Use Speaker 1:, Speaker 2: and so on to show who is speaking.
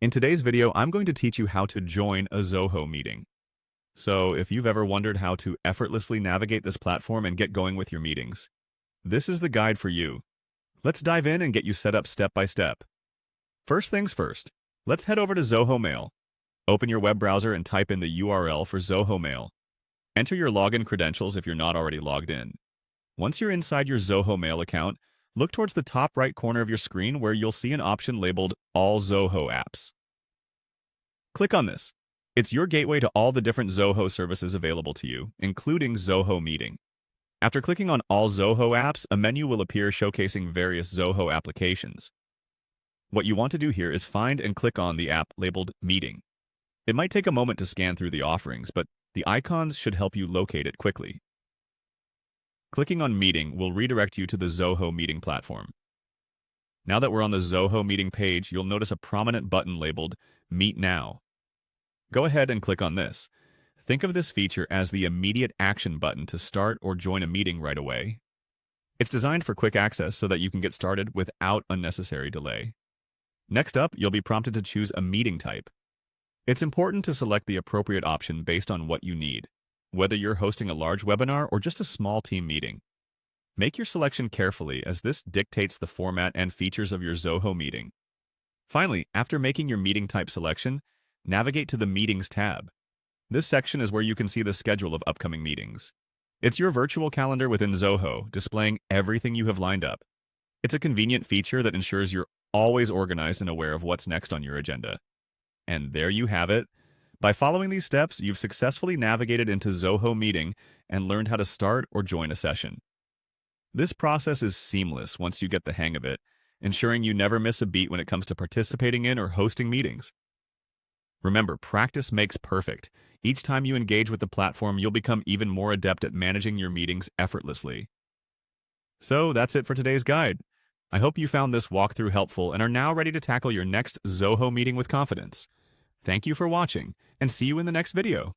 Speaker 1: In today's video, I'm going to teach you how to join a Zoho meeting. So if you've ever wondered how to effortlessly navigate this platform and get going with your meetings, this is the guide for you. Let's dive in and get you set up step by step. First things first, let's head over to Zoho Mail. Open your web browser and type in the URL for Zoho Mail. Enter your login credentials if you're not already logged in. Once you're inside your Zoho Mail account, look towards the top right corner of your screen where you'll see an option labeled All Zoho Apps. Click on this. It's your gateway to all the different Zoho services available to you, including Zoho Meeting. After clicking on All Zoho Apps, a menu will appear showcasing various Zoho applications. What you want to do here is find and click on the app labeled Meeting. It might take a moment to scan through the offerings, but the icons should help you locate it quickly. Clicking on Meeting will redirect you to the Zoho Meeting platform. Now that we're on the Zoho Meeting page, you'll notice a prominent button labeled Meet Now. Go ahead and click on this. Think of this feature as the immediate action button to start or join a meeting right away. It's designed for quick access so that you can get started without unnecessary delay. Next up, you'll be prompted to choose a meeting type. It's important to select the appropriate option based on what you need, whether you're hosting a large webinar or just a small team meeting. Make your selection carefully as this dictates the format and features of your Zoho meeting. Finally, after making your meeting type selection, navigate to the Meetings tab. This section is where you can see the schedule of upcoming meetings. It's your virtual calendar within Zoho, displaying everything you have lined up. It's a convenient feature that ensures you're always organized and aware of what's next on your agenda. And there you have it. By following these steps, you've successfully navigated into Zoho Meeting and learned how to start or join a session. This process is seamless once you get the hang of it, ensuring you never miss a beat when it comes to participating in or hosting meetings. Remember, practice makes perfect. Each time you engage with the platform, you'll become even more adept at managing your meetings effortlessly. So that's it for today's guide. I hope you found this walkthrough helpful and are now ready to tackle your next Zoho meeting with confidence. Thank you for watching, and see you in the next video.